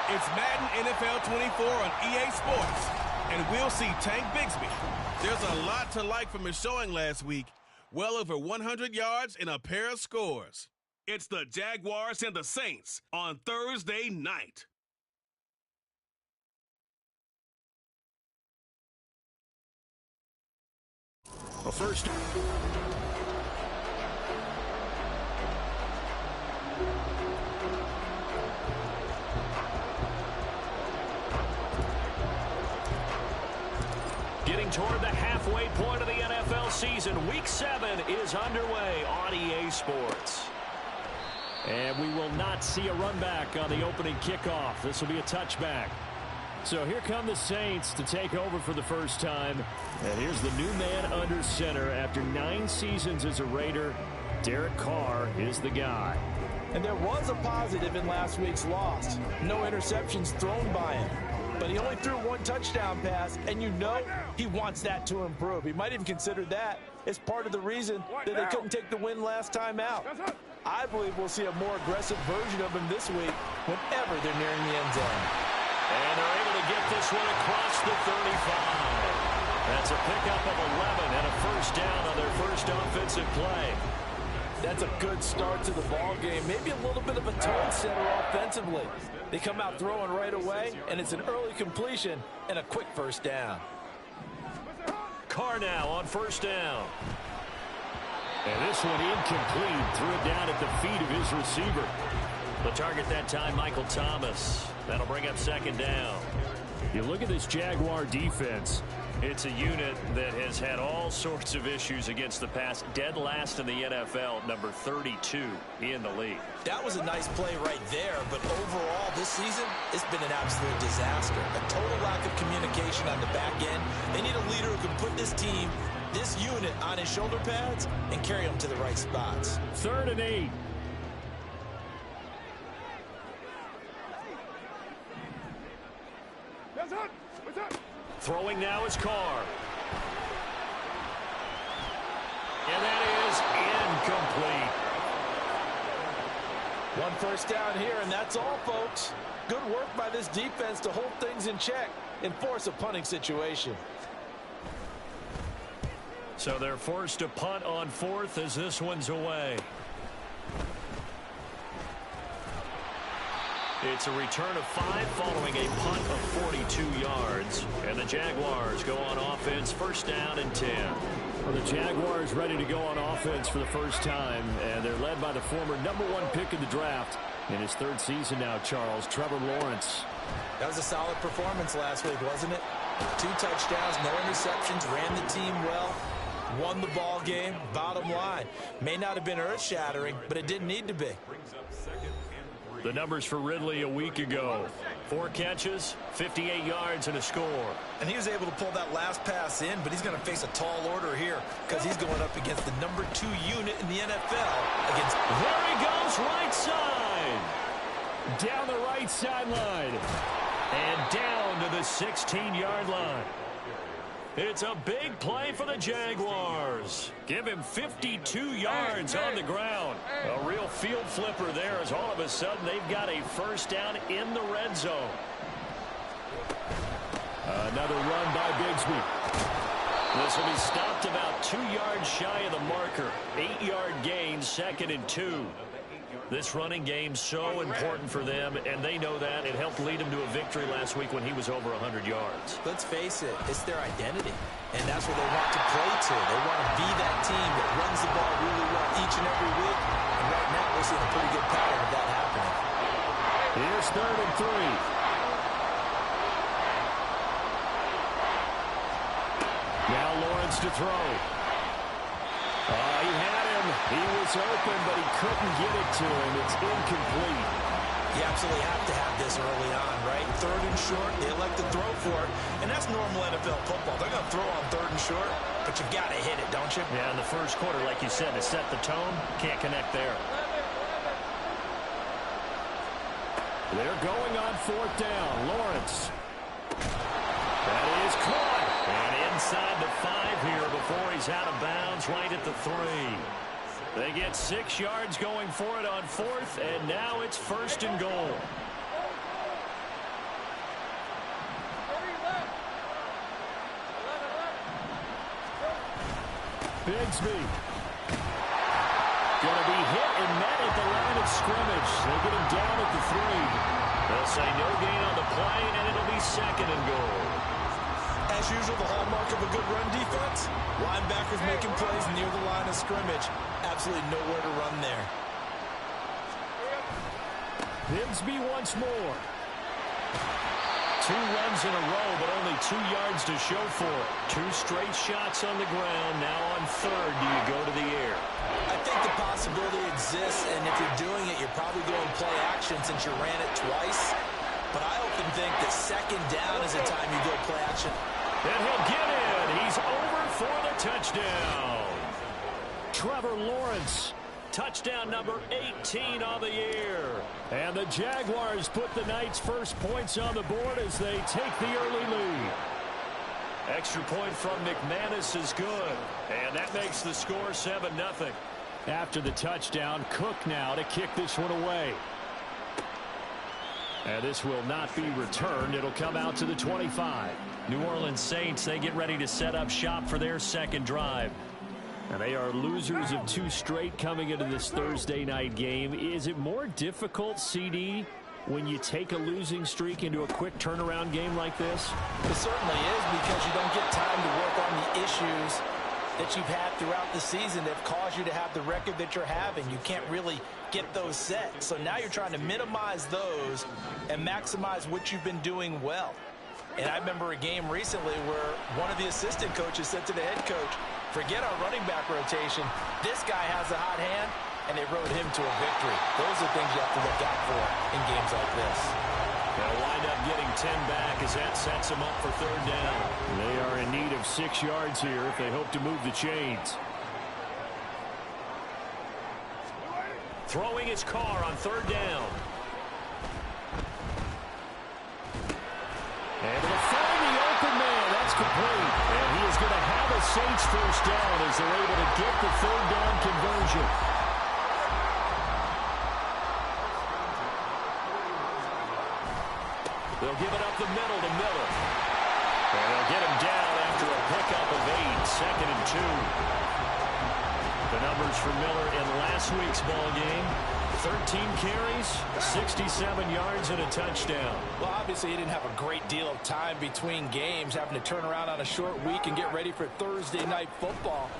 It's Madden NFL 24 on EA Sports, and we'll see Tank Bigsby. There's a lot to like from his showing last week. Well over 100 yards and a pair of scores. It's the Jaguars and the Saints on Thursday night. A first. Getting toward the halfway point of the NFL season. Week 7 is underway on EA Sports. And we will not see a run back on the opening kickoff. This will be a touchback. So here come the Saints to take over for the first time. And here's the new man under center after 9 seasons as a Raider. Derek Carr is the guy. And there was a positive in last week's loss. No interceptions thrown by him. But he only threw 1 touchdown pass, and you know he wants that to improve. He might even consider that as part of the reason that they couldn't take the win last time out. I believe we'll see a more aggressive version of him this week whenever they're nearing the end zone. And they're able to get this one across the 35. That's a pickup of 11 and a first down on their first offensive play. That's a good start to the ball game. Maybe a little bit of a tone setter offensively. They come out throwing right away, and it's an early completion and a quick first down. Carr now on first down. And this one incomplete. Threw it down at the feet of his receiver. The target that time, Michael Thomas. That'll bring up second down. You look at this Jaguar defense. It's a unit that has had all sorts of issues against the pass. Dead last in the NFL, number 32 in the league. That was a nice play right there, but overall this season, it's been an absolute disaster. A total lack of communication on the back end. They need a leader who can put this team, this unit, on his shoulder pads and carry them to the right spots. 3rd and 8. Throwing now is Carr. And that is incomplete. 1 first down here, and that's all, folks. Good work by this defense to hold things in check and force a punting situation. So they're forced to punt on 4th as this one's away. It's a return of 5 following a punt of 42 yards. And the Jaguars go on offense, first down and 10. Well, the Jaguars ready to go on offense for the first time. And they're led by the former #1 pick in the draft. In his 3rd season now, Charles, Trevor Lawrence. That was a solid performance last week, wasn't it? 2 touchdowns, no interceptions, ran the team well, won the ball game. Bottom line, may not have been earth-shattering, but it didn't need to be. The numbers for Ridley a week ago. 4 catches, 58 yards, and a score. And he was able to pull that last pass in, but he's going to face a tall order here because he's going up against the #2 unit in the NFL. There he goes, right side. Down the right sideline. And down to the 16-yard line. It's a big play for the Jaguars. Give him 52 yards on the ground. A real field flipper there as all of a sudden they've got a first down in the red zone. Another run by Bigsby. This will be stopped about 2 yards shy of the marker. 8-yard gain, 2nd and 2. This running game so important for them, and they know that. It helped lead them to a victory last week when he was over 100 yards. Let's face it, it's their identity, and that's what they want to play to. They want to be that team that runs the ball really well each and every week, and right now we're seeing a pretty good pattern of that happening. Here's 3rd and 3. Now Lawrence to throw. He had him. He was open, but he couldn't get it to him. It's incomplete. You absolutely have to have this early on, right? 3rd and short, they elect to throw for it, and that's normal NFL football. They're going to throw on 3rd and short, but you got to hit it, don't you? Yeah, in the first quarter, like you said, to set the tone, can't connect there. They're going on 4th down. Lawrence. That is caught. And inside the 5 here before he's out of bounds, right at the 3. They get 6 yards going for it on 4th, and now it's 1st and goal. Bigsby. Going to be hit and met at the line of scrimmage. They'll get him down at the 3. They'll say no gain on the play, and it'll be 2nd and goal. As usual, the hallmark of a good run defense, linebackers making plays near the line of scrimmage. Absolutely nowhere to run there. Bigsby once more. 2 runs in a row, but only 2 yards to show for it. 2 straight shots on the ground. Now on 3rd, do you go to the air? I think the possibility exists, and if you're doing it, you're probably going play action since you ran it twice. But I often think that 2nd down is the time you go play action. And he'll get in. He's over for the touchdown. Trevor Lawrence, touchdown number 18 on the year. And the Jaguars put the Knights' first points on the board as they take the early lead. Extra point from McManus is good. And that makes the score 7-0. After the touchdown, Cook now to kick this one away. And this will not be returned. It'll come out to the 25. New Orleans Saints, they get ready to set up shop for their 2nd drive. And they are losers of 2 straight coming into this Thursday night game. Is it more difficult, CD, when you take a losing streak into a quick turnaround game like this? It certainly is, because you don't get time to work on the issues that you've had throughout the season that have caused you to have the record that you're having. You can't really get those set. So now you're trying to minimize those and maximize what you've been doing well. And I remember a game recently where one of the assistant coaches said to the head coach, forget our running back rotation. This guy has a hot hand, and they rode him to a victory. Those are things you have to look out for in games like this. They'll wind up getting 10 back as that sets them up for 3rd down. They are in need of 6 yards here if they hope to move the chains. Throwing his car on 3rd down. And to find the open man. That's complete. And he is going to have a Saints first down as they're able to get the 3rd down conversion. They'll give it up the middle to Miller. And they'll get him down after a pickup of 8. 2nd and 2. The numbers for Miller in last week's ball game: 13 carries, 67 yards, and a touchdown. Well, obviously, he didn't have a great deal of time between games, having to turn around on a short week and get ready for Thursday night football.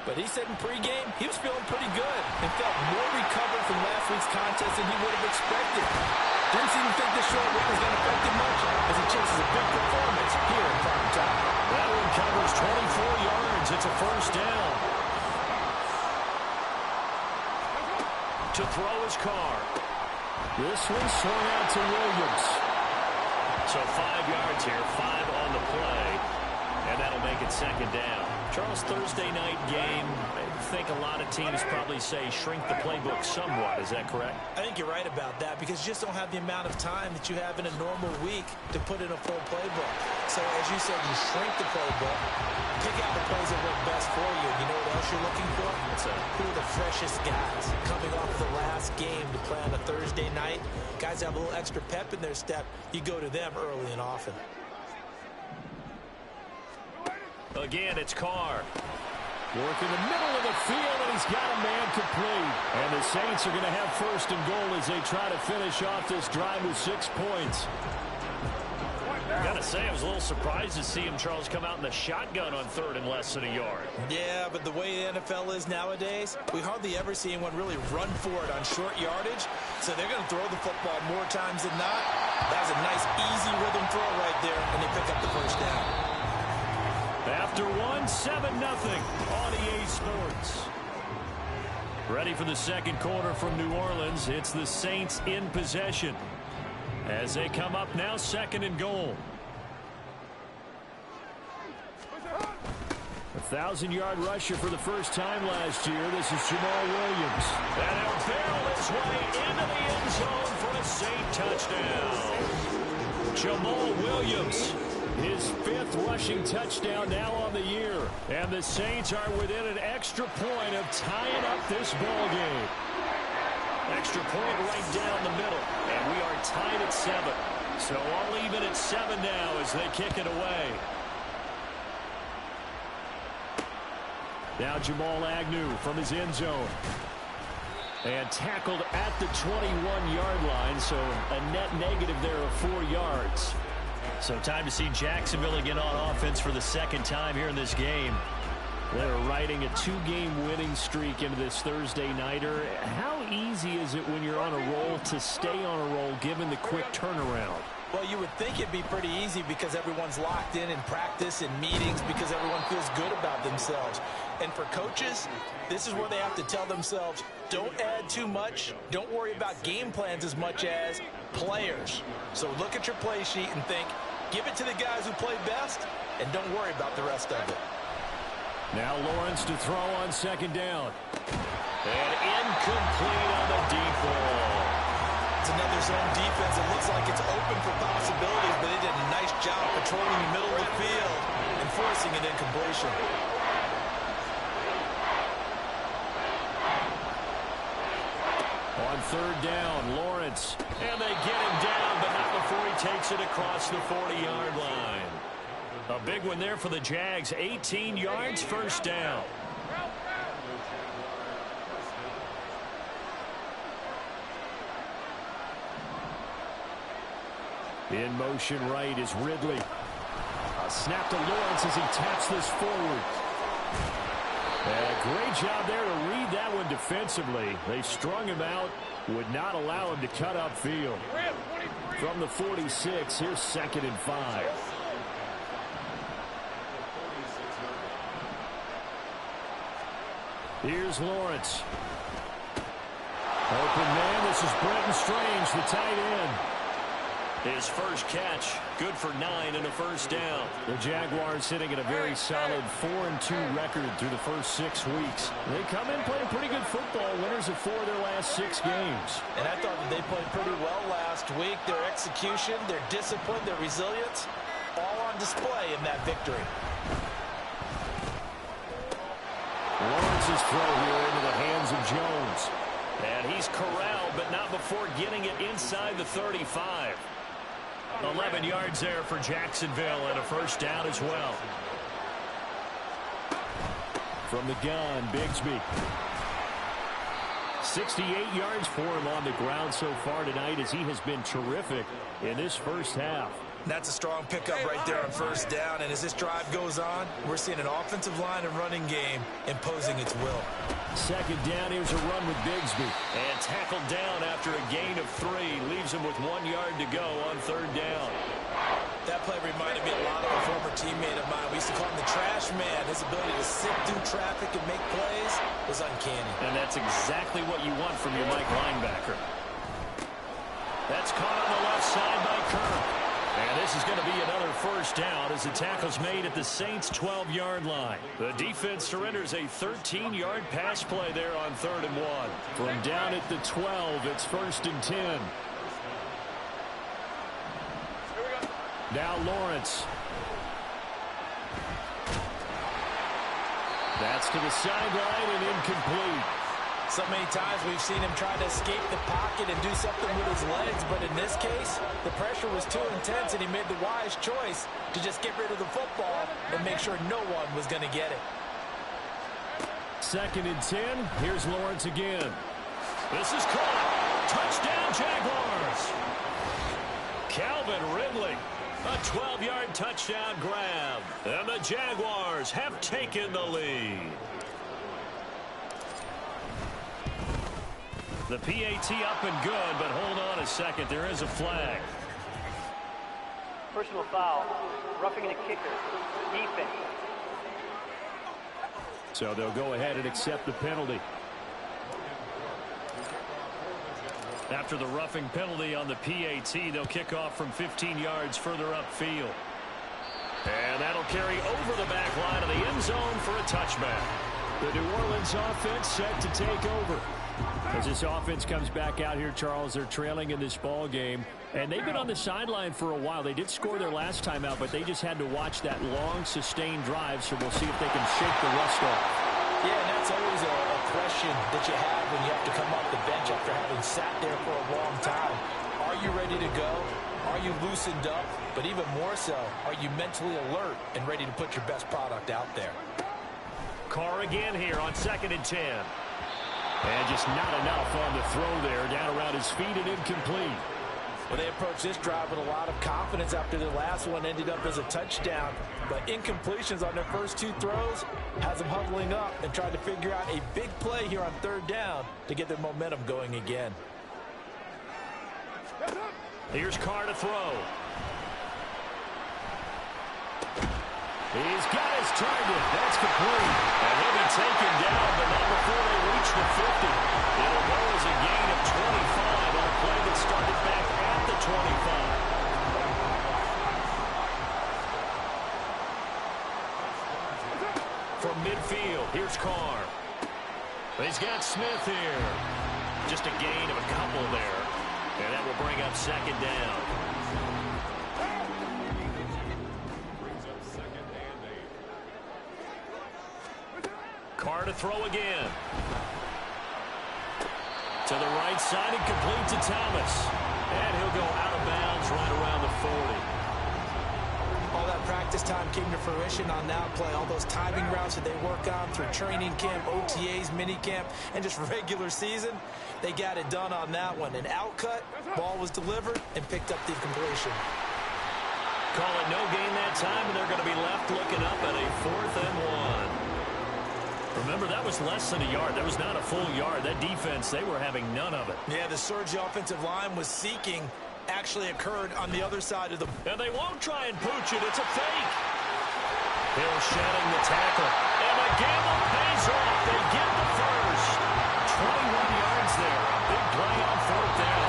But he said in pregame he was feeling pretty good and felt more recovered from last week's contest than he would have expected. Didn't seem to think this short week was going to affect him much as he chases a big performance here in prime time. That one covers 24 yards. It's a first down. To throw his car. This one swung out to Williams. So 5 yards here, 5 on the play, and that'll make it 2nd down. Charles, Thursday night game, I think a lot of teams probably say shrink the playbook somewhat. Is that correct? I think you're right about that, because you just don't have the amount of time that you have in a normal week to put in a full playbook. So as you said, you shrink the playbook, pick out the plays that work best for you. You know what else you're looking for? Who are the freshest guys coming off the last game to play on a Thursday night? Guys have a little extra pep in their step. You go to them early and often. Again, it's Carr. Working the middle of the field, and he's got a man complete. And the Saints are going to have 1st and goal as they try to finish off this drive with 6 points. I got to say, I was a little surprised to see him, Charles, come out in the shotgun on 3rd and less than a yard. Yeah, but the way the NFL is nowadays, we hardly ever see anyone really run for it on short yardage. So they're going to throw the football more times than not. That was a nice, easy rhythm throw right there, and they pick up the first down. After 7-0 on EA Sports. Ready for the 2nd quarter from New Orleans. It's the Saints in possession as they come up now 2nd and goal. 1,000-yard rusher for the first time last year. This is Jamal Williams. And he'll barrel his way into the end zone for a Saint touchdown. Jamal Williams, his 5th rushing touchdown now on the year. And the Saints are within an extra point of tying up this ball game. Extra point right down the middle. And we are tied at 7. So all even at 7 now as they kick it away. Now Jamal Agnew from his end zone. And tackled at the 21-yard line, so a net negative there of 4 yards. So time to see Jacksonville again on offense for the second time here in this game. They're riding a 2-game winning streak into this Thursday nighter. How easy is it when you're on a roll to stay on a roll given the quick turnaround? Well, you would think it'd be pretty easy because everyone's locked in practice and meetings because everyone feels good about themselves. And for coaches, this is where they have to tell themselves, don't add too much. Don't worry about game plans as much as players. So look at your play sheet and think, give it to the guys who play best, and don't worry about the rest of it. Now Lawrence to throw on second down. And incomplete on the deep ball. It's another zone defense. It looks like it's open for possibilities, but they did a nice job patrolling the middle of the field and forcing an incompletion. On third down, Lawrence. And they get him down, but not before he takes it across the 40-yard line. A big one there for the Jags. 18 yards, first down. In motion right is Ridley. A snap to Lawrence as he taps this forward. Great job there to read that one defensively. They strung him out, would not allow him to cut upfield. From the 46, here's 2nd and 5. Here's Lawrence. Open man, this is Brenton Strange, the tight end. His first catch, good for 9 and a first down. The Jaguars sitting at a very solid 4-2 record through the first 6 weeks. They come in playing pretty good football, winners of 4 of their last 6 games. And I thought that they played pretty well last week. Their execution, their discipline, their resilience, all on display in that victory. Lawrence's throw here into the hands of Jones. And he's corralled, but not before getting it inside the 35. 11 yards there for Jacksonville and a first down as well. From the gun, Bigsby. 68 yards for him on the ground so far tonight as he has been terrific in this first half. That's a strong pickup right there on first down. And as this drive goes on, we're seeing an offensive line and running game imposing its will. Second down, here's a run with Bigsby. And tackled down after a gain of 3. Leaves him with 1 yard to go on third down. That play reminded me a lot of a former teammate of mine. We used to call him the trash man. His ability to sit through traffic and make plays was uncanny. And that's exactly what you want from your Mike linebacker. That's caught on the left side by Kirk. And this is going to be another first down as the tackle's made at the Saints' 12-yard line. The defense surrenders a 13-yard pass play there on 3rd and 1. From down at the 12, it's 1st and 10. Now Lawrence. That's to the sideline and incomplete. So many times we've seen him try to escape the pocket and do something with his legs, but in this case, the pressure was too intense and he made the wise choice to just get rid of the football and make sure no one was going to get it. 2nd and 10. Here's Lawrence again. This is caught. Touchdown, Jaguars. Calvin Ridley. A 12-yard touchdown grab. And the Jaguars have taken the lead. The PAT up and good, but hold on a second. There is a flag. Personal foul. Roughing the kicker. Defense. So they'll go ahead and accept the penalty. After the roughing penalty on the PAT, they'll kick off from 15 yards further upfield. And that'll carry over the back line of the end zone for a touchback. The New Orleans offense set to take over. As this offense comes back out here, Charles, they're trailing in this ball game. And they've been on the sideline for a while. They did score their last time out, but they just had to watch that long, sustained drive. So we'll see if they can shake the rust off. Yeah, and that's always a question that you have when you have to come off the bench after having sat there for a long time. Are you ready to go? Are you loosened up? But even more so, are you mentally alert and ready to put your best product out there? Carr again here on 2nd and 10. And just not enough on the throw there. Down around his feet and incomplete. Well, they approached this drive with a lot of confidence after the last one ended up as a touchdown. But incompletions on their first 2 throws has them huddling up and trying to figure out a big play here on 3rd down to get their momentum going again. Here's Carr to throw. He's got his target. That's complete. And he'll be taken down, but not before they reach the 50. It'll go as a gain of 25 on a play that started back at the 25. From midfield, here's Carr. He's got Smith here. Just a gain of a couple there. And that will bring up 2nd down. Carr to throw again. To the right side and complete to Thomas. And he'll go out of bounds right around the 40. All that practice time came to fruition on that play. All those timing routes that they work on through training camp, OTAs, minicamp, and just regular season, they got it done on that one. An outcut, ball was delivered, and picked up the completion. Call it no gain that time, and they're going to be left looking up at a 4th and 1. Remember, that was less than a yard. That was not a full yard. That defense, they were having none of it. Yeah, the surge the offensive line was seeking actually occurred on the other side of the... And they won't try and pooch it. It's a fake. Hill shedding the tackle. And the gamble pays off. They get the first. 21 yards there. A big play on 4th down.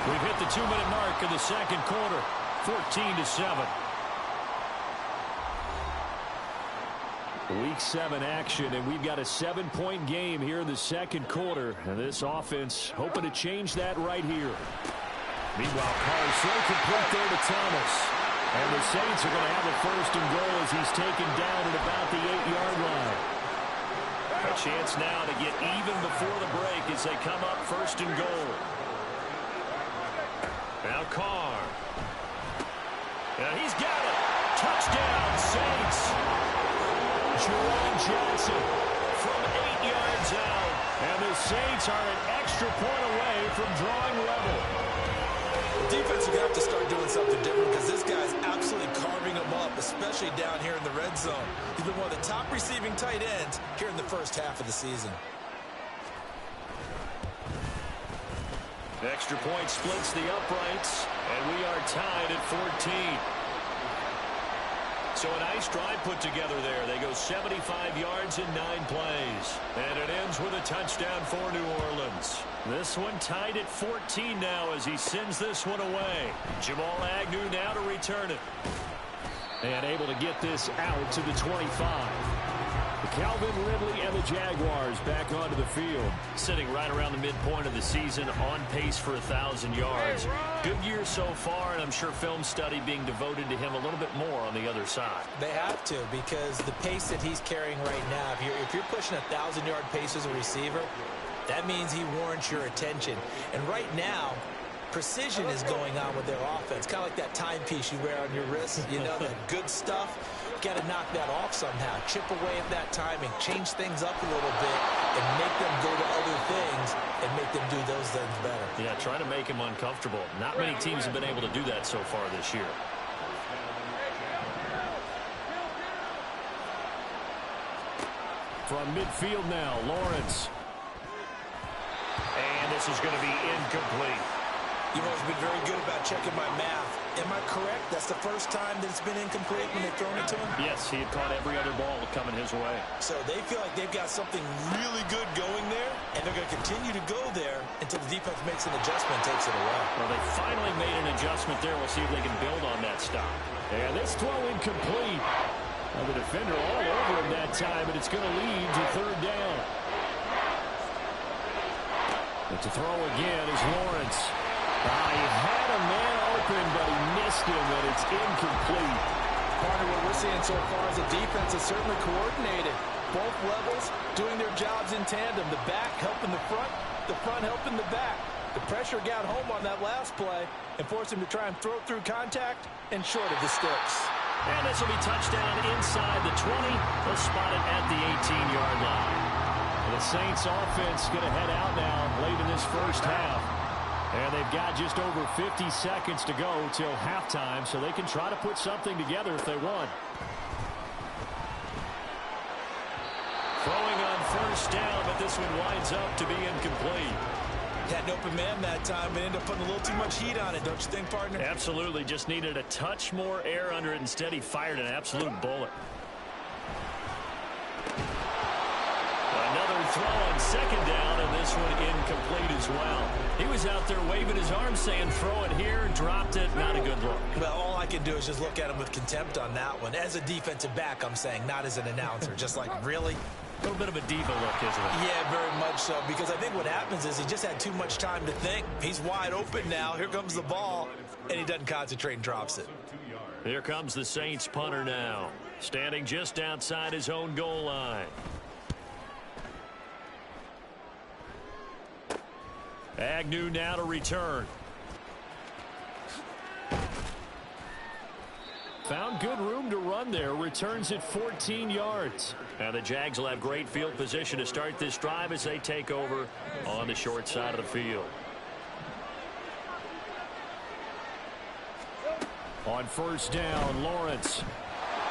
We've hit the 2-minute mark in the 2nd quarter. 14-7. Week 7 action, and we've got a 7-point game here in the 2nd quarter. And this offense hoping to change that right here. Meanwhile, Carr's throw complete there to Thomas. And the Saints are going to have a 1st and goal as he's taken down at about the 8-yard line. A chance now to get even before the break as they come up 1st and goal. Now Carr. And he's got it. Touchdown, Saints. Juwan Johnson from 8 yards out. And the Saints are an extra point away from drawing level. The defense are going to have to start doing something different because this guy's absolutely carving them up, especially down here in the red zone. He's been one of the top receiving tight ends here in the first half of the season. Extra point splits the uprights, and we are tied at 14. So a nice drive put together there. They go 75 yards in 9 plays. And it ends with a touchdown for New Orleans. This one tied at 14 now as he sends this one away. Jamal Agnew now to return it. And able to get this out to the 25. Calvin Ridley and the Jaguars back onto the field. Sitting right around the midpoint of the season, on pace for 1,000 yards. Good year so far, and I'm sure film study being devoted to him a little bit more on the other side. They have to, because the pace that he's carrying right now, if you're pushing 1,000-yard pace as a receiver, that means he warrants your attention. And right now, precision is going on with their offense. Kind of like that timepiece you wear on your wrist, you know, that good stuff. Got to knock that off somehow. Chip away at that timing, change things up a little bit, and make them go to other things and make them do those things better. Yeah, try to make him uncomfortable. Not many teams have been able to do that so far this year. From midfield now, Lawrence. And this is going to be incomplete. You've always been very good about checking my math. Am I correct? That's the first time that it's been incomplete when they've thrown it to him? Yes, he had caught every other ball coming his way. So they feel like they've got something really good going there, and they're going to continue to go there until the defense makes an adjustment and takes it away. Well, they finally made an adjustment there. We'll see if they can build on that stop. And this throw incomplete. Well, the defender all over him that time, and it's going to lead to 3rd down. But to throw again is Lawrence. He had a man open, but he missed him, and it's incomplete. Partner, what we're seeing so far is the defense is certainly coordinated. Both levels doing their jobs in tandem. The back helping the front helping the back. The pressure got home on that last play and forced him to try and throw through contact and short of the sticks. And this will be touchdown inside the 20. They'll spot it at the 18-yard line. The Saints offense going to head out now late in this first half. And they've got just over 50 seconds to go till halftime, so they can try to put something together if they want. Throwing on first down, but this one winds up to be incomplete. Had an open man that time, but ended up putting a little too much heat on it, don't you think, partner? Absolutely. Just needed a touch more air under it. Instead, he fired an absolute bullet. Another throw on second down, and this one incomplete as well. He was out there waving his arm saying, throw it here, dropped it. Not a good look. Well, all I can do is just look at him with contempt on that one. As a defensive back, I'm saying, not as an announcer. Just like, really? A little bit of a diva look, isn't it? Yeah, very much so, because I think what happens is he just had too much time to think. He's wide open now. Here comes the ball, and he doesn't concentrate and drops it. Here comes the Saints punter now, standing just outside his own goal line. Agnew now to return. Found good room to run there. Returns it 14 yards. Now the Jags will have great field position to start this drive as they take over on the short side of the field. On first down, Lawrence.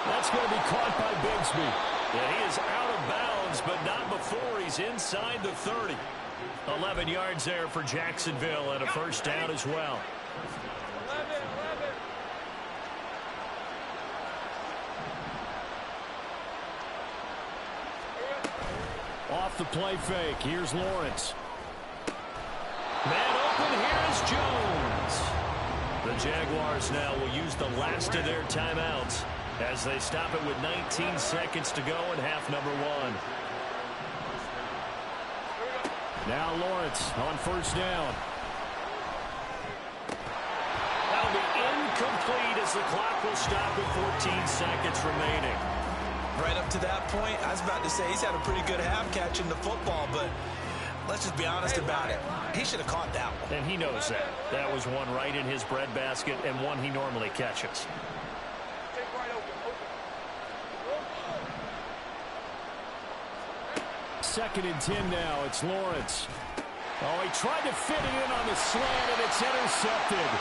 That's going to be caught by Bigsby. Yeah, he is out of bounds, but not before he's inside the 30. 11 yards there for Jacksonville and a first down as well. Off the play fake. Here's Lawrence. Man open. Here's Jones. The Jaguars now will use the last of their timeouts as they stop it with 19 seconds to go in half number one. Now Lawrence on first down. That'll be incomplete as the clock will stop with 14 seconds remaining. Right up to that point, I was about to say he's had a pretty good half catching the football, but let's just be honest about it. He should have caught that one. And he knows that. That was one right in his breadbasket and one he normally catches. Second and 10 now. It's Lawrence. Oh, he tried to fit it in on the slant, and it's intercepted.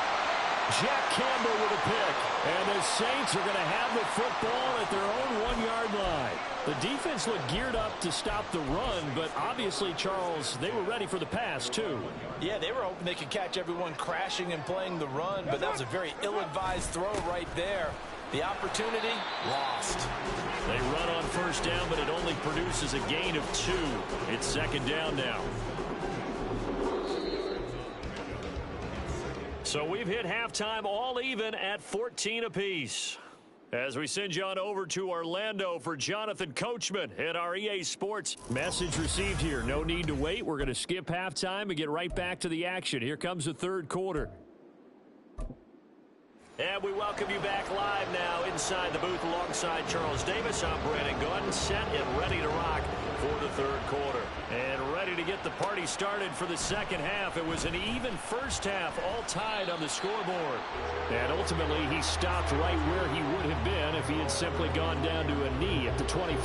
Jack Campbell with a pick. And the Saints are going to have the football at their own 1-yard line. The defense looked geared up to stop the run, but obviously, Charles, they were ready for the pass, too. Yeah, they were hoping they could catch everyone crashing and playing the run, but that was a very ill-advised throw right there. The opportunity, lost. They run on first down, but it only produces a gain of 2. It's second down now. So we've hit halftime all even at 14 apiece. As we send you on over to Orlando for Jonathan Coachman at our EA Sports. Message received here. No need to wait. We're going to skip halftime and get right back to the action. Here comes the third quarter. And we welcome you back live now inside the booth alongside Charles Davis. I'm Brandon Gunn, set and ready to rock for the third quarter. And ready to get the party started for the second half. It was an even first half, all tied on the scoreboard. And ultimately, he stopped right where he would have been if he had simply gone down to a knee at the 25.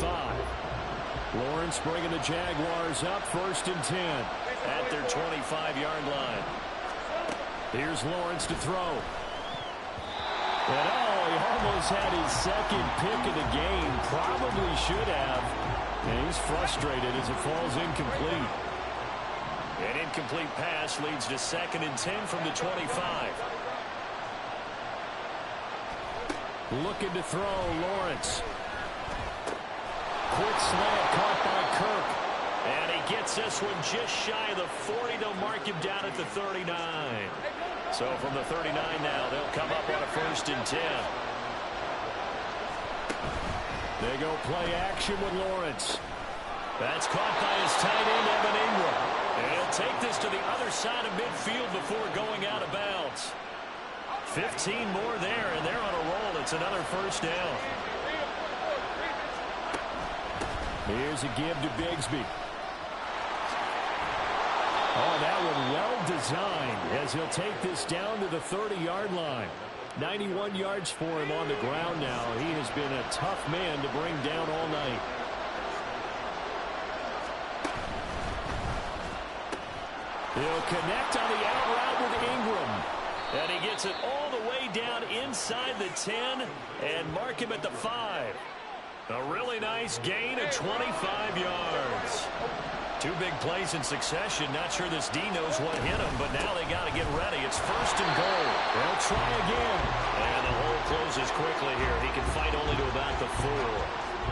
Lawrence bringing the Jaguars up, first and 10. At their 25-yard line. Here's Lawrence to throw. And he almost had his second pick of the game. Probably should have. And he's frustrated as it falls incomplete. An incomplete pass leads to second and 10 from the 25. Looking to throw, Lawrence. Quick slant caught by Kirk. And he gets this one just shy of the 40. They'll mark him down at the 39. So from the 39 now, they'll come up on a first and 10. They go play action with Lawrence. That's caught by his tight end, Evan Ingram. And he'll take this to the other side of midfield before going out of bounds. 15 more there, and they're on a roll. It's another first down. Here's a give to Bigsby. Oh, that one well designed as he'll take this down to the 30-yard line. 91 yards for him on the ground now. He has been a tough man to bring down all night. He'll connect on the out route with Ingram. And he gets it all the way down inside the 10 and mark him at the 5. A really nice gain of 25 yards. Two big plays in succession. Not sure this D knows what hit him, but now they got to get ready. It's 1st and goal. They'll try again. And the hole closes quickly here. He can fight only to about the 4.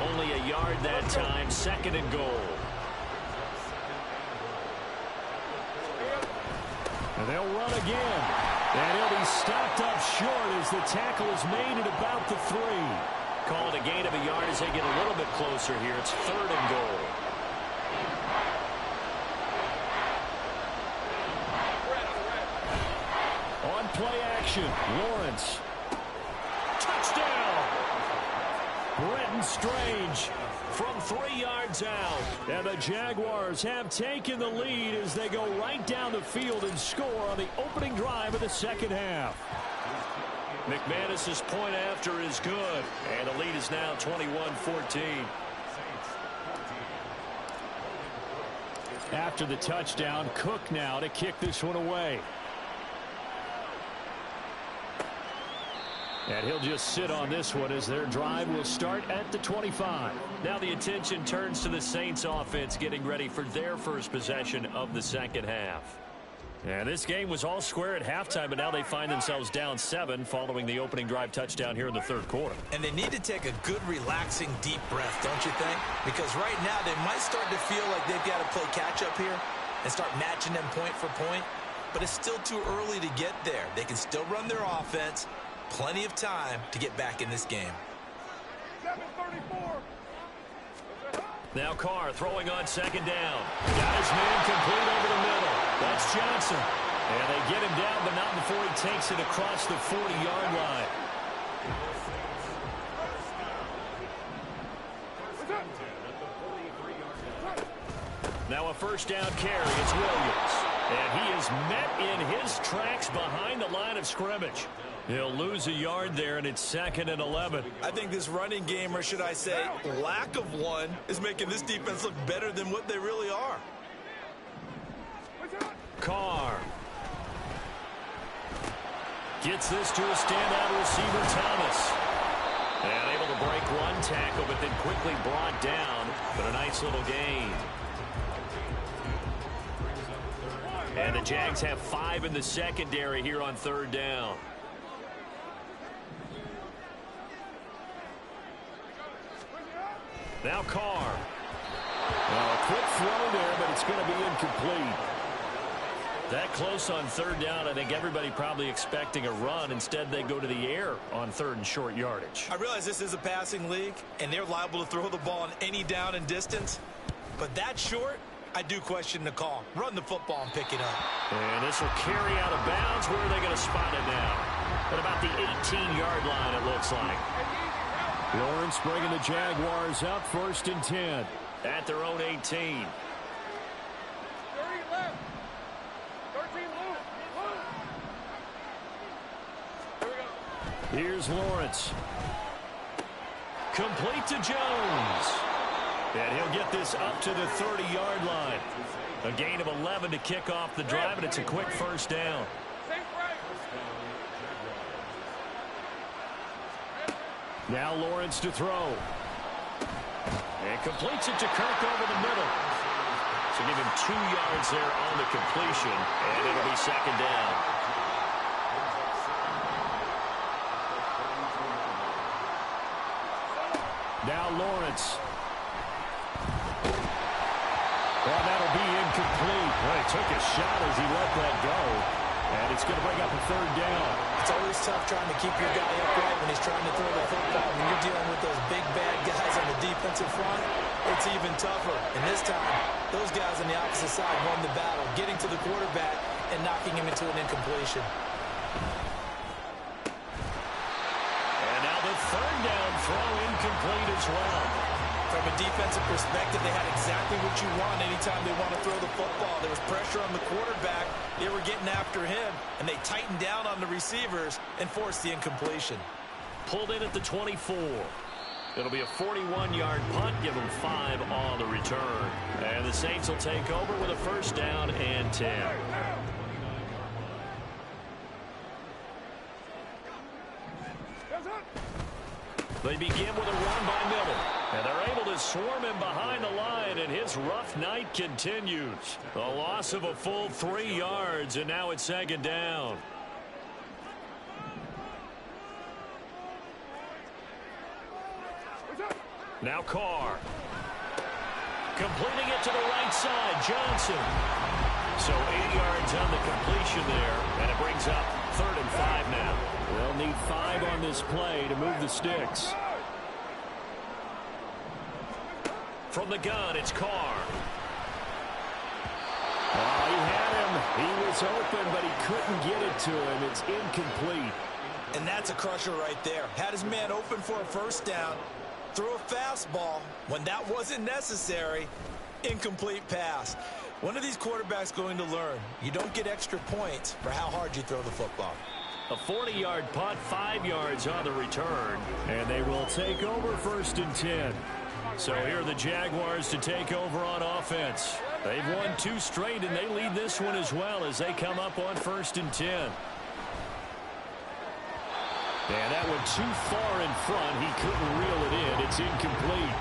Only a yard that time. 2nd and goal. And they'll run again. And he'll be stopped up short as the tackle is made at about the 3. Called a gain of a yard as they get a little bit closer here. It's 3rd and goal. On play action, Lawrence. Touchdown! Brenton Strange from 3 yards out. And the Jaguars have taken the lead as they go right down the field and score on the opening drive of the 2nd half. McManus's point after is good. And the lead is now 21-14. After the touchdown, Cook now to kick this one away. And he'll just sit on this one as their drive will start at the 25. Now the attention turns to the Saints offense getting ready for their first possession of the 2nd half. And this game was all square at halftime, but now they find themselves down 7 following the opening drive touchdown here in the 3rd quarter. And they need to take a good, relaxing, deep breath, don't you think? Because right now they might start to feel like they've got to play catch-up here and start matching them point for point. But it's still too early to get there. They can still run their offense. Plenty of time to get back in this game. 7:34. Now Carr throwing on 2nd down. Got his man complete over the middle. That's Johnson. And they get him down, but not before he takes it across the 40-yard line. Now a 1st down carry. It's Williams. And he is met in his tracks behind the line of scrimmage. He'll lose a yard there, and it's 2nd and 11. I think this running game, or should I say lack of one, is making this defense look better than what they really are. Carr gets this to a standout receiver, Thomas. And able to break one tackle, but then quickly brought down. But a nice little gain. And the Jags have 5 in the secondary here on 3rd down. Now Carr. Well, a quick throw there, but it's going to be incomplete. That close on 3rd down, I think everybody probably expecting a run. Instead, they go to the air on 3rd and short yardage. I realize this is a passing league, and they're liable to throw the ball on any down and distance. But that short, I do question the call. Run the football and pick it up. And this will carry out of bounds. Where are they going to spot it now? At about the 18-yard line, it looks like. Lawrence bringing the Jaguars up 1st and 10. At their own 18. 30 left. 13 loose. Here we go. Here's Lawrence. Complete to Jones. And he'll get this up to the 30-yard line. A gain of 11 to kick off the drive, and it's a quick 1st down. Now Lawrence to throw. And completes it to Kirk over the middle. So give him 2 yards there on the completion, and it'll be 2nd down. Now Lawrence. Well, that'll be incomplete. Well, he took a shot as he let that go. And it's going to bring up a 3rd down. It's always tough trying to keep your guy upright when he's trying to throw the football. When you're dealing with those big, bad guys on the defensive front, it's even tougher. And this time, those guys on the opposite side won the battle, getting to the quarterback and knocking him into an incompletion. And now the 3rd down throw incomplete as well. From a defensive perspective, they had exactly what you want anytime they want to throw the football. There was pressure on the quarterback. They were getting after him, and they tightened down on the receivers and forced the incompletion. Pulled in at the 24. It'll be a 41-yard punt. Give them 5 on the return. And the Saints will take over with a first down and 10. They begin with a run by Miller. And they're able to swarm him behind the line, and his rough night continues. A loss of a full 3 yards, and now it's second down. Now Carr. Completing it to the right side, Johnson. So 8 yards on the completion there, and it brings up 3rd and 5 now. They'll need 5 on this play to move the sticks. From the gun, it's Carr. Oh, he had him. He was open, but he couldn't get it to him. It's incomplete. And that's a crusher right there. Had his man open for a first down. Threw a fastball when that wasn't necessary. Incomplete pass. When are these quarterbacks going to learn? You don't get extra points for how hard you throw the football. A 40-yard punt, 5 yards on the return. And they will take over 1st and 10. So here are the Jaguars to take over on offense. They've won 2 straight, and they lead this one as well as they come up on 1st and 10. And that went too far in front. He couldn't reel it in. It's incomplete.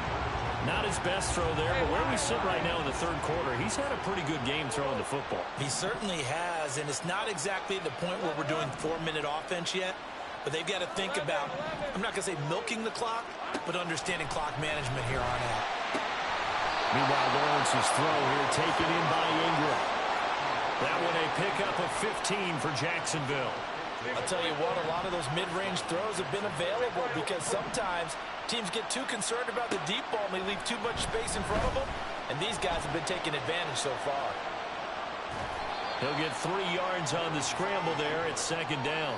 Not his best throw there, but where we sit right now in the 3rd quarter, he's had a pretty good game throwing the football. He certainly has, and it's not exactly at the point where we're doing 4-minute offense yet, but they've got to think about, I'm not going to say milking the clock, but understanding clock management here on out. Meanwhile, Lawrence's throw here taken in by Ingram. That one a pickup of 15 for Jacksonville. I'll tell you what, a lot of those mid-range throws have been available because sometimes teams get too concerned about the deep ball and they leave too much space in front of them, and these guys have been taking advantage so far. He'll get 3 yards on the scramble there. It's 2nd down.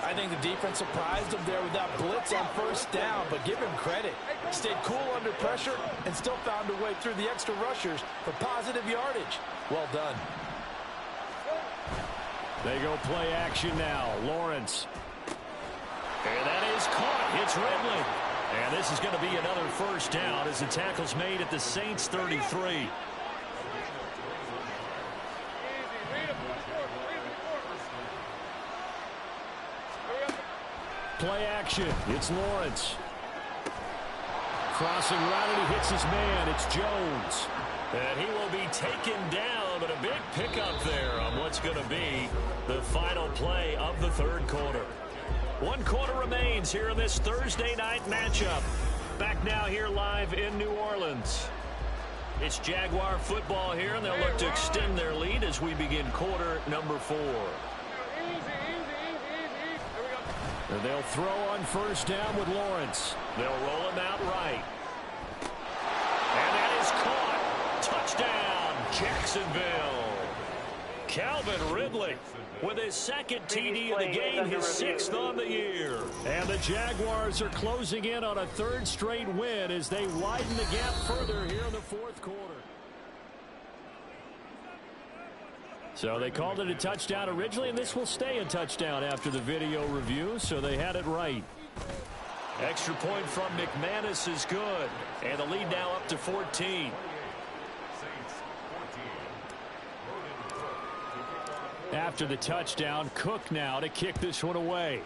I think the defense surprised him there with that blitz on 1st down, but give him credit. Stayed cool under pressure and still found a way through the extra rushers for positive yardage. Well done. They go play action now. Lawrence. And that is caught. It's Ridley. And this is going to be another first down as the tackle's made at the Saints 33. Play action. It's Lawrence. Crossing route, and he hits his man. It's Jones. And he will be taken down, but a big pickup there on what's going to be the final play of the 3rd quarter. 1 quarter remains here in this Thursday night matchup. Back now here live in New Orleans. It's Jaguar football here, and they'll look to extend their lead as we begin quarter number 4. And they'll throw on 1st down with Lawrence. They'll roll him out right. And that is caught. Touchdown, Jacksonville. Calvin Ridley with his 2nd TD of the game, his 6th on the year. And the Jaguars are closing in on a 3rd straight win as they widen the gap further here in the 4th quarter. So they called it a touchdown originally, and this will stay a touchdown after the video review, so they had it right. Extra point from McManus is good, and the lead now up to 14. After the touchdown, Cook now to kick this one away.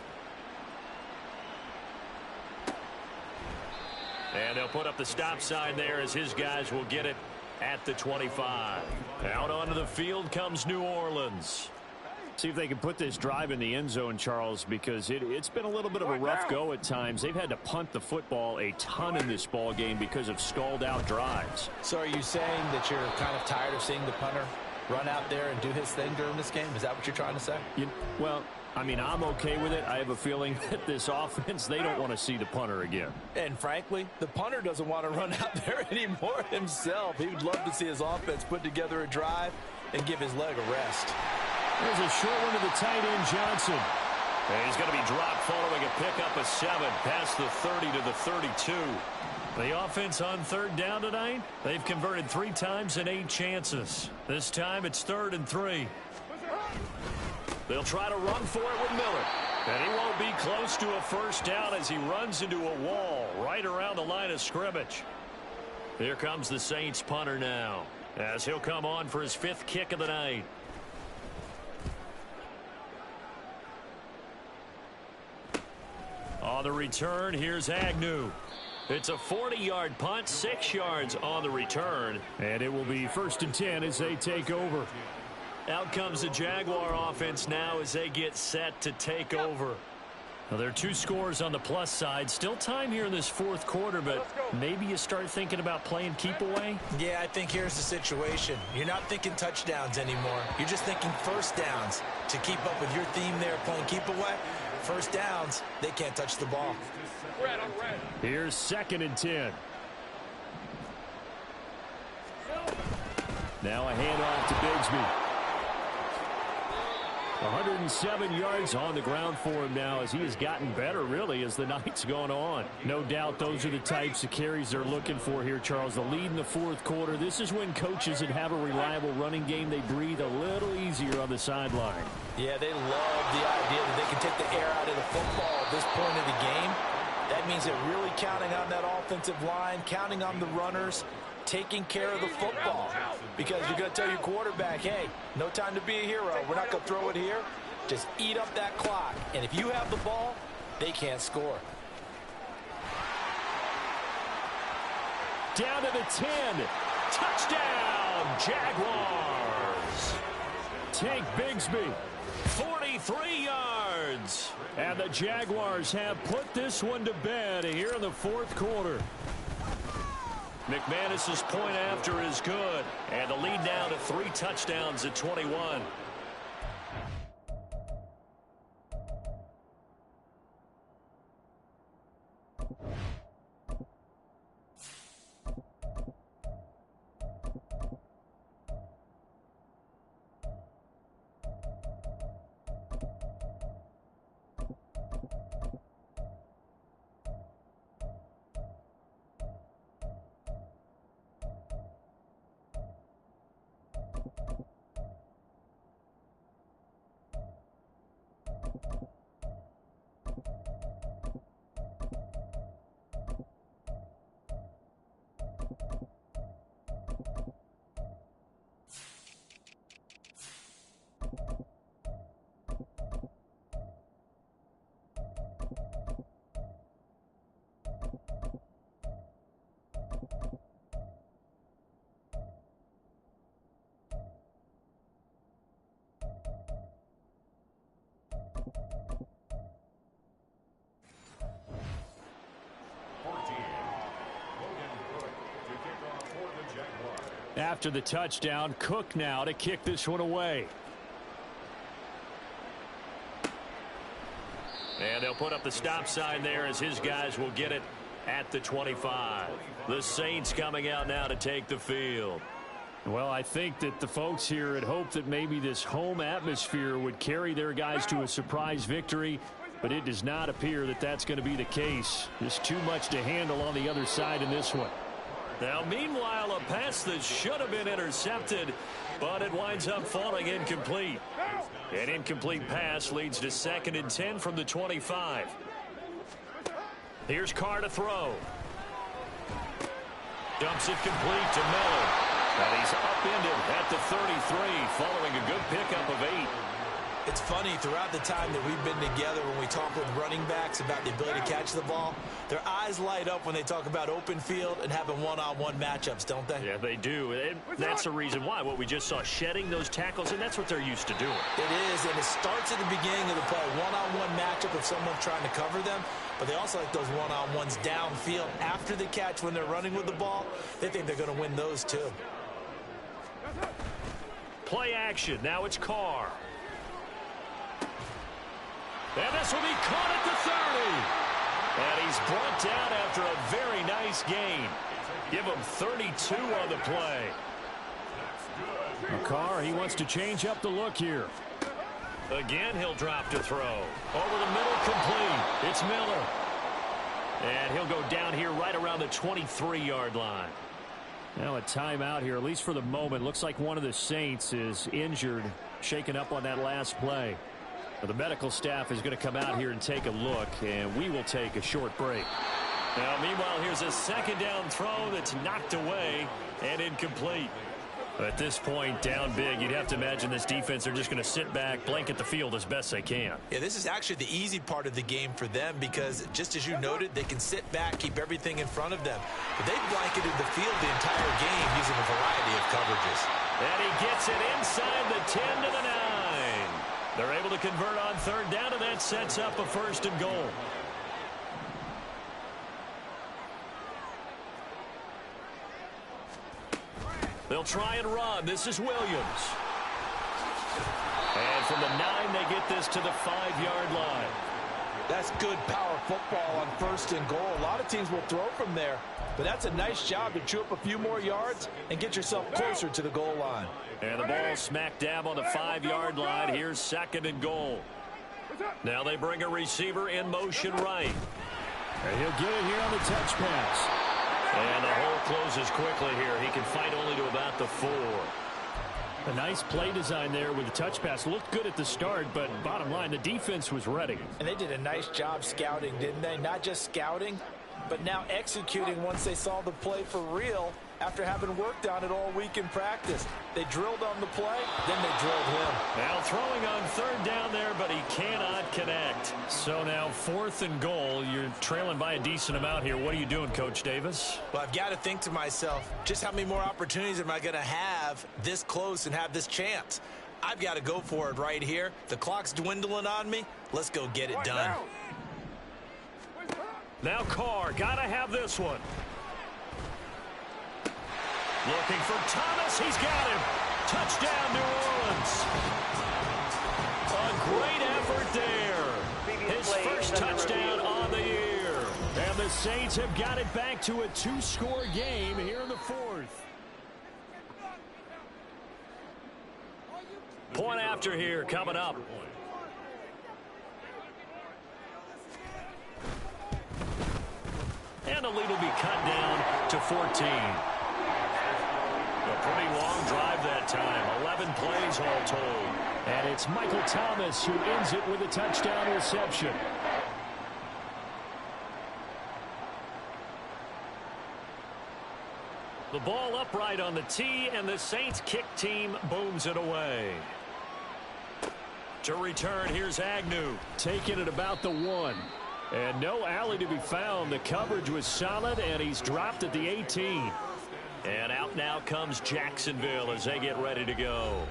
And they'll put up the stop sign there as his guys will get it at the 25. Out onto the field comes New Orleans. See if they can put this drive in the end zone, Charles, because it's been a little bit of a rough go at times. They've had to punt the football a ton in this ball game because of stalled-out drives. So are you saying that you're kind of tired of seeing the punter run out there and do his thing during this game? Is that what you're trying to say? Well, I mean, I'm okay with it. I have a feeling that this offense, they don't want to see the punter again. And frankly, the punter doesn't want to run out there anymore himself. He would love to see his offense put together a drive and give his leg a rest. There's a short one to the tight end, Johnson. And he's going to be dropped following a pickup of 7 past the 30 to the 32. The offense on third down tonight, they've converted 3 times in 8 chances. This time it's 3rd and 3. They'll try to run for it with Miller. And he won't be close to a first down as he runs into a wall right around the line of scrimmage. Here comes the Saints punter now, as he'll come on for his 5th kick of the night. On the return, here's Agnew. It's a 40-yard punt, 6 yards on the return. And it will be 1st and 10 as they take over. Out comes the Jaguar offense now as they get set to take over. Now, there are 2 scores on the plus side. Still time here in this 4th quarter, but maybe you start thinking about playing keep away? Yeah, I think here's the situation. You're not thinking touchdowns anymore. You're just thinking first downs. To keep up with your theme there, playing keep away, first downs, they can't touch the ball. Here's 2nd and 10. Now a handoff to Bigsby. 107 yards on the ground for him now as he has gotten better, really, as the night's gone on. No doubt those are the types of carries they're looking for here, Charles. The lead in the 4th quarter. This is when coaches that have a reliable running game, they breathe a little easier on the sideline. Yeah, they love the idea that they can take the air out of the football at this point of the game. That means they're really counting on that offensive line, counting on the runners, taking care of the football. Because you're going to tell your quarterback, hey, no time to be a hero. We're not going to throw it here. Just eat up that clock. And if you have the ball, they can't score. Down to the 10. Touchdown, Jaguars. Tank Bigsby, 43 yards. And the Jaguars have put this one to bed here in the 4th quarter. McManus's point after is good. And the lead now to 3 touchdowns at 21. After the touchdown, Cook now to kick this one away. And they'll put up the stop sign there as his guys will get it at the 25. The Saints coming out now to take the field. Well, I think that the folks here had hoped that maybe this home atmosphere would carry their guys to a surprise victory, but it does not appear that that's going to be the case. There's too much to handle on the other side in this one. Now, meanwhile, a pass that should have been intercepted, but it winds up falling incomplete. An incomplete pass leads to 2nd and 10 from the 25. Here's Carr to throw. Dumps it complete to Miller. And he's upended at the 33 following a good pickup of 8. It's funny, throughout the time that we've been together, when we talk with running backs about the ability to catch the ball, their eyes light up when they talk about open field and having one-on-one matchups, don't they? Yeah, they do. And that's the reason why. What we just saw, shedding those tackles, and that's what they're used to doing. It is, and it starts at the beginning of the play. One-on-one matchup if someone's trying to cover them, but they also like those one-on-ones downfield after the catch when they're running with the ball. They think they're going to win those too. Play action. Now it's Carr. And this will be caught at the 30. And he's brought down after a very nice gain. Give him 32 on the play. Carr, he wants to change up the look here. Again, he'll drop to throw. Over the middle, complete. It's Miller. And he'll go down here right around the 23-yard line. Now a timeout here, at least for the moment. Looks like one of the Saints is injured, shaken up on that last play. Well, the medical staff is going to come out here and take a look, and we will take a short break. Now, meanwhile, here's a second down throw that's knocked away and incomplete. At this point, down big, you'd have to imagine this defense are just going to sit back, blanket the field as best they can. Yeah, this is actually the easy part of the game for them because, just as you noted, they can sit back, keep everything in front of them. But they've blanketed the field the entire game using a variety of coverages. And he gets it inside the 10 to the 9. They're able to convert on third down, and that sets up a first and goal. They'll try and run. This is Williams. And from the 9, they get this to the 5-yard line. That's good power football on first and goal. A lot of teams will throw from there, but that's a nice job to chew up a few more yards and get yourself closer to the goal line. And the ball smack dab on the 5-yard line. Here's second and goal. Now they bring a receiver in motion right. And he'll get it here on the touch pass. And the hole closes quickly here. He can fight only to about the 4. A nice play design there with the touch pass. Looked good at the start, but bottom line, the defense was ready. And they did a nice job scouting, didn't they? Not just scouting, but now executing once they saw the play for real after having worked on it all week in practice. They drilled on the play, then they drilled him. Now throwing on third down there, but he cannot connect. So now 4th and goal. You're trailing by a decent amount here. What are you doing, Coach Davis? Well, I've got to think to myself, just how many more opportunities am I going to have this close and have this chance? I've got to go for it right here. The clock's dwindling on me. Let's go get it done. Now Carr, got to have this one. Looking for Thomas. He's got him. Touchdown, New Orleans. A great effort there. His first touchdown on the year. And the Saints have got it back to a 2-score game here in the 4th. Point after here coming up. And the lead will be cut down to 14. A pretty long drive that time. 11 plays all told. And it's Michael Thomas who ends it with a touchdown reception. The ball upright on the tee, and the Saints kick team booms it away. To return, here's Agnew. Taking it about the 1. And no alley to be found. The coverage was solid, and he's dropped at the 18. And out now comes Jacksonville as they get ready to go.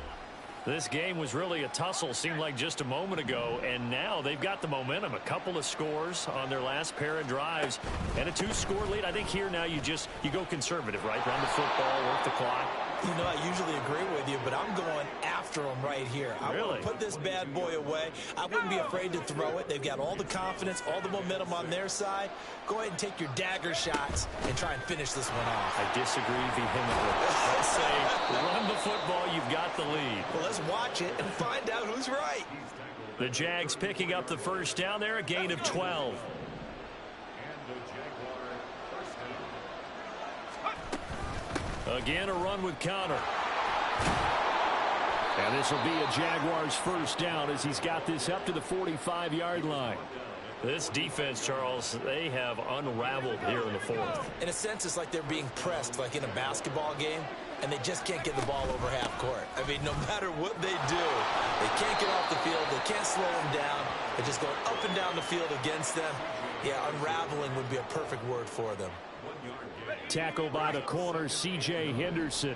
This game was really a tussle, seemed like just a moment ago, and now they've got the momentum. A couple of scores on their last pair of drives and a 2-score lead. I think here now you go conservative, right? Run the football, work the clock. You know, I usually agree with you, but I'm going after them right here. I want to put this bad boy away. I wouldn't be afraid to throw it. They've got all the confidence, all the momentum on their side. Go ahead and take your dagger shots and try and finish this one off. I disagree vehemently. Let's say, run the football, you've got the lead. Well, let's watch it and find out who's right. The Jags picking up the first down there, a gain of 12. Again, a run with Connor. And this will be a Jaguars first down as he's got this up to the 45-yard line. This defense, Charles, they have unraveled here in the 4th. In a sense, it's like they're being pressed like in a basketball game, and they just can't get the ball over half court. I mean, no matter what they do, they can't get off the field. They can't slow them down. They're just going up and down the field against them. Yeah, unraveling would be a perfect word for them. Tackle by the corner, C.J. Henderson.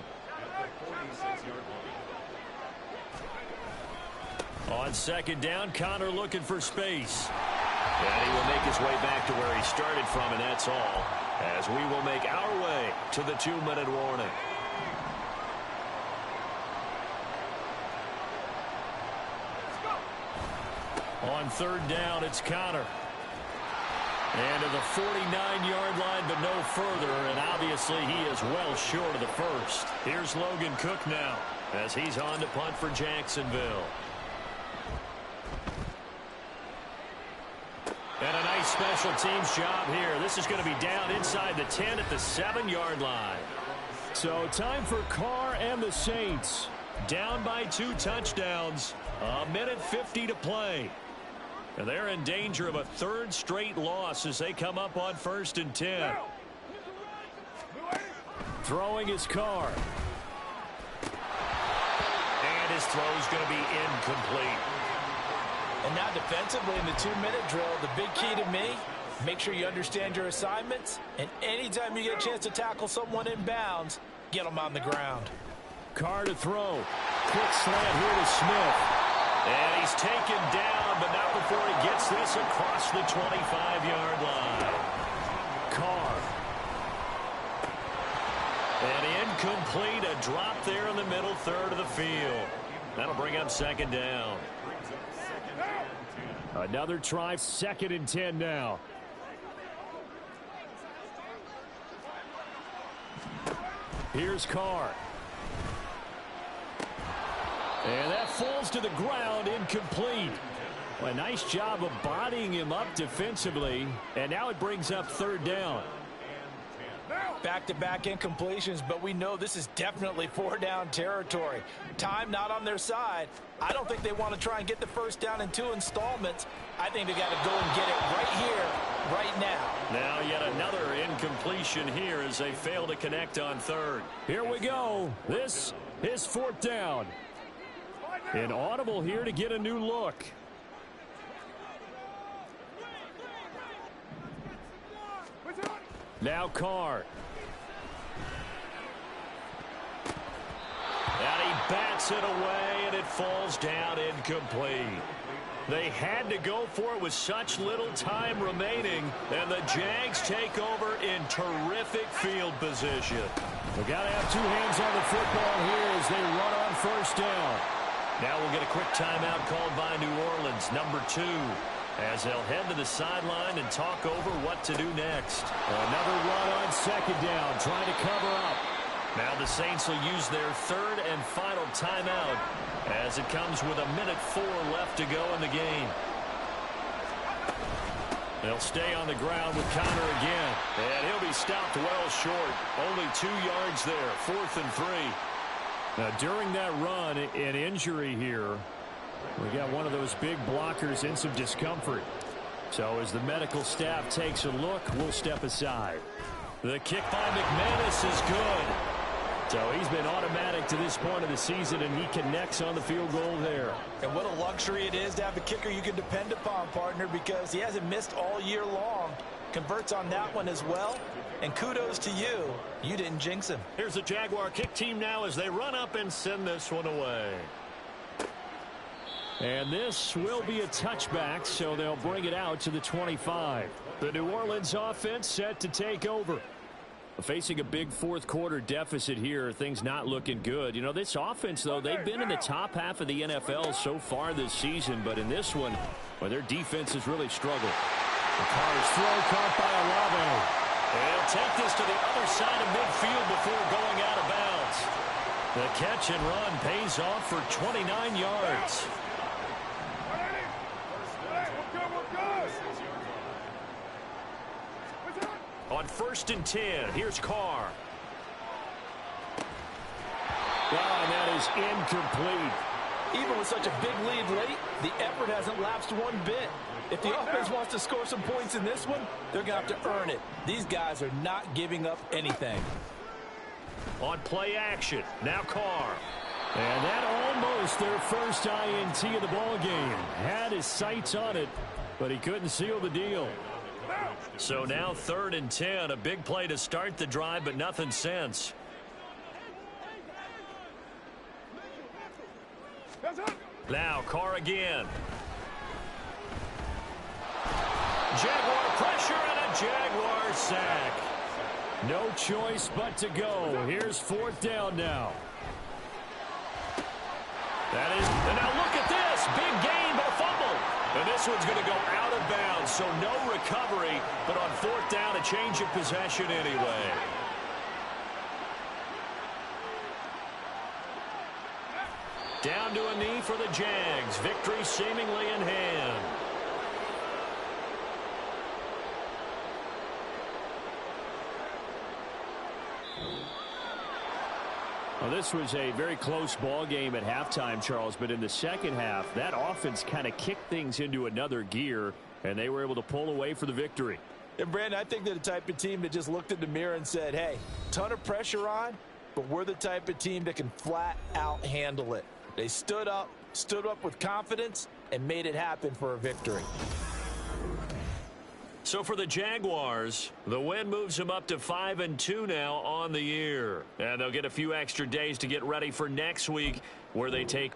On second down, Connor looking for space. And he will make his way back to where he started from, and that's all, as we will make our way to the 2-minute warning. On third down, it's Connor. And to the 49-yard line, but no further, and obviously he is well short of the first. Here's Logan Cook now, as he's on to punt for Jacksonville. And a nice special teams job here. This is going to be down inside the 10 at the 7-yard line. So time for Carr and the Saints. Down by 2 touchdowns. A minute 50 to play. And they're in danger of a 3rd straight loss as they come up on 1st and 10. Throwing his Carr. And his throw is going to be incomplete. And now defensively in the 2-minute drill, the big key to me, make sure you understand your assignments, and anytime you get a chance to tackle someone in bounds, get them on the ground. Carr to throw. Quick slant here to Smith. And he's taken down, but not before he gets this across the 25-yard line. Carr. And incomplete, a drop there in the middle third of the field. That'll bring up 2nd down. Another try, 2nd and 10 now. Here's Carr. And that falls to the ground, incomplete. A nice job of bodying him up defensively. And now it brings up 3rd down. Back-to-back incompletions, but we know this is definitely 4-down territory. Time not on their side. I don't think they want to try and get the 1st down in 2 installments. I think they got to go and get it right here, right now. Now yet another incompletion here as they fail to connect on 3rd. Here we go. This is 4th down. An audible here to get a new look. Now Carr. And he bats it away, and it falls down incomplete. They had to go for it with such little time remaining, and the Jags take over in terrific field position. They got to have 2 hands on the football here as they run on 1st down. Now we'll get a quick timeout called by New Orleans, number 2. As they'll head to the sideline and talk over what to do next. Another run on 2nd down, trying to cover up. Now the Saints will use their 3rd and final timeout as it comes with a minute 4 left to go in the game. They'll stay on the ground with Connor again. And he'll be stopped well short. Only 2 yards there, 4th and 3. Now during that run, an injury here. We got one of those big blockers in some discomfort. So as the medical staff takes a look, we'll step aside. The kick by McManus is good. So he's been automatic to this point of the season, and he connects on the field goal there. And what a luxury it is to have a kicker you can depend upon, partner, because he hasn't missed all year long. Converts on that one as well. And kudos to you. You didn't jinx him. Here's the Jaguar kick team now as they run up and send this one away. And this will be a touchback, so they'll bring it out to the 25. The New Orleans offense set to take over. Facing a big 4th quarter deficit here, things not looking good. You know, this offense, though, they've been in the top half of the NFL so far this season, but in this one, well, their defense has really struggled. The Carr's throw caught by Olave. They'll take this to the other side of midfield before going out of bounds. The catch and run pays off for 29 yards. On 1st and 10, here's Carr. And that is incomplete. Even with such a big lead late, the effort hasn't lapsed one bit. If the offense wants to score some points in this one, they're going to have to earn it. These guys are not giving up anything. On play action, now Carr. And that almost their first INT of the ball game. Had his sights on it, but he couldn't seal the deal. So now 3rd and 10, a big play to start the drive, but nothing since. Now Carr again. Jaguar pressure and a Jaguar sack. No choice but to go. Here's 4th down now. That is, and now look at this. Big gain, but a fumble. And this one's going to go out of bounds, so no recovery, but on 4th down, a change of possession anyway. Down to a knee for the Jags. Victory seemingly in hand. Well, this was a very close ball game at halftime, Charles, but in the second half, that offense kind of kicked things into another gear, and they were able to pull away for the victory. And, Brandon, I think they're the type of team that just looked in the mirror and said, hey, ton of pressure on, but we're the type of team that can flat out handle it. They stood up with confidence, and made it happen for a victory. So for the Jaguars, the win moves them up to 5-2 now on the year. And they'll get a few extra days to get ready for next week, where they take